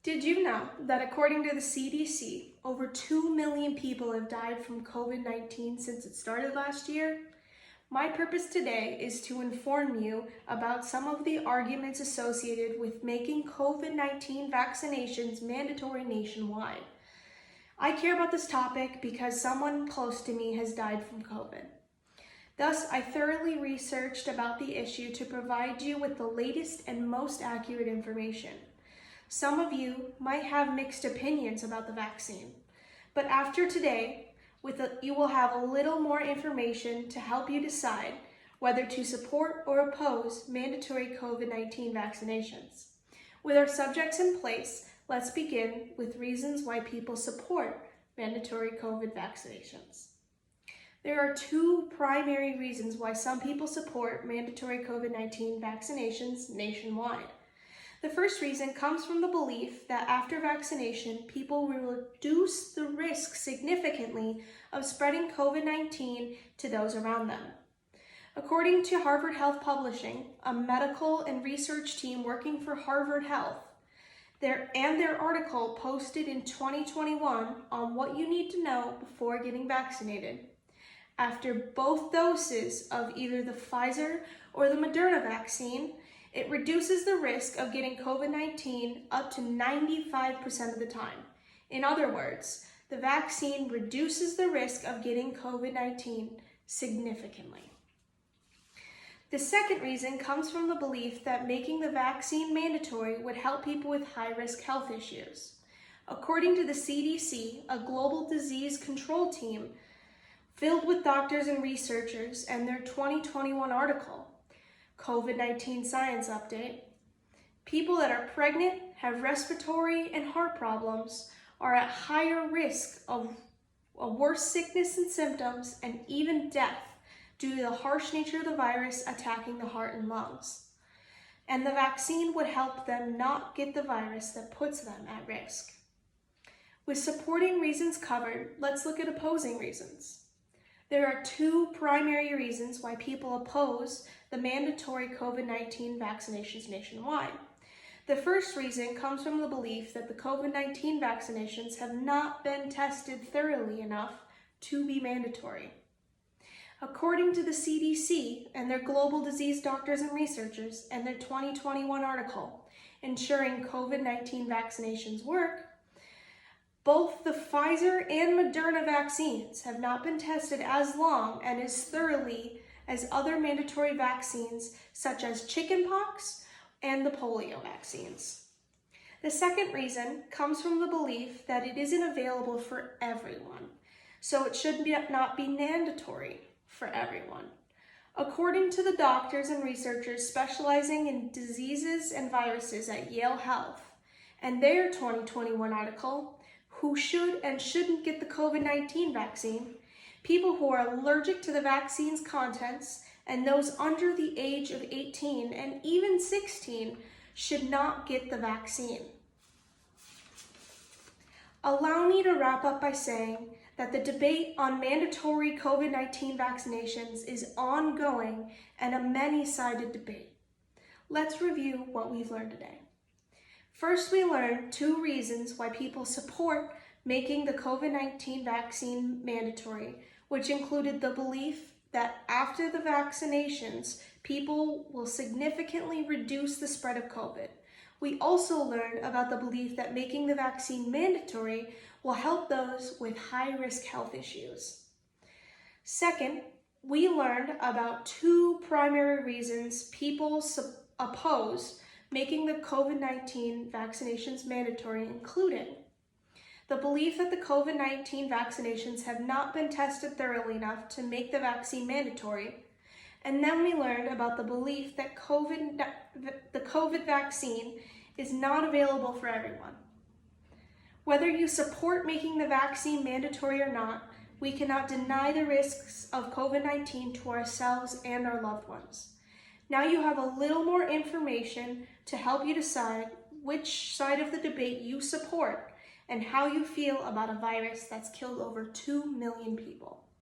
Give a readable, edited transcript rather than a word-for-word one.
Did you know that according to the CDC, over 2 million people have died from COVID-19 since it started last year? My purpose today is to inform you about some of the arguments associated with making COVID-19 vaccinations mandatory nationwide. I care about this topic because someone close to me has died from COVID. Thus, I thoroughly researched about the issue to provide you with the latest and most accurate information. Some of you might have mixed opinions about the vaccine, but after today, you will have a little more information to help you decide whether to support or oppose mandatory COVID-19 vaccinations. With our subjects in place, let's begin with reasons why people support mandatory COVID vaccinations. There are two primary reasons why some people support mandatory COVID-19 vaccinations nationwide. The first reason comes from the belief that after vaccination, people will reduce the risk significantly of spreading COVID-19 to those around them. According to Harvard Health Publishing, a medical and research team working for Harvard Health, their article posted in 2021 on what you need to know before getting vaccinated. After both doses of either the Pfizer or the Moderna vaccine, it reduces the risk of getting COVID-19 up to 95% of the time. In other words, the vaccine reduces the risk of getting COVID-19 significantly. The second reason comes from the belief that making the vaccine mandatory would help people with high-risk health issues. According to the CDC, a global disease control team filled with doctors and researchers, and their 2021 article, COVID-19 Science Update, people that are pregnant, have respiratory and heart problems, are at higher risk of a worse sickness and symptoms, and even death due to the harsh nature of the virus attacking the heart and lungs. And the vaccine would help them not get the virus that puts them at risk. With supporting reasons covered, let's look at opposing reasons. There are two primary reasons why people oppose the mandatory COVID-19 vaccinations nationwide. The first reason comes from the belief that the COVID-19 vaccinations have not been tested thoroughly enough to be mandatory. According to the CDC and their global disease doctors and researchers and their 2021 article, Ensuring COVID-19 Vaccinations Work, both the Pfizer and Moderna vaccines have not been tested as long and as thoroughly as other mandatory vaccines such as chickenpox and the polio vaccines. The second reason comes from the belief that it isn't available for everyone, so it should not be mandatory for everyone. According to the doctors and researchers specializing in diseases and viruses at Yale Health and their 2021 article, who should and shouldn't get the COVID-19 vaccine, people who are allergic to the vaccine's contents, and those under the age of 18 and even 16 should not get the vaccine. Allow me to wrap up by saying that the debate on mandatory COVID-19 vaccinations is ongoing and a many-sided debate. Let's review what we've learned today. First, we learned two reasons why people support making the COVID-19 vaccine mandatory, which included the belief that after the vaccinations, people will significantly reduce the spread of COVID. We also learned about the belief that making the vaccine mandatory will help those with high-risk health issues. Second, we learned about two primary reasons people oppose making the COVID-19 vaccinations mandatory, including the belief that the COVID-19 vaccinations have not been tested thoroughly enough to make the vaccine mandatory, and then we learned about the belief that the COVID vaccine is not available for everyone. Whether you support making the vaccine mandatory or not, we cannot deny the risks of COVID-19 to ourselves and our loved ones. Now you have a little more information to help you decide which side of the debate you support and how you feel about a virus that's killed over 2 million people.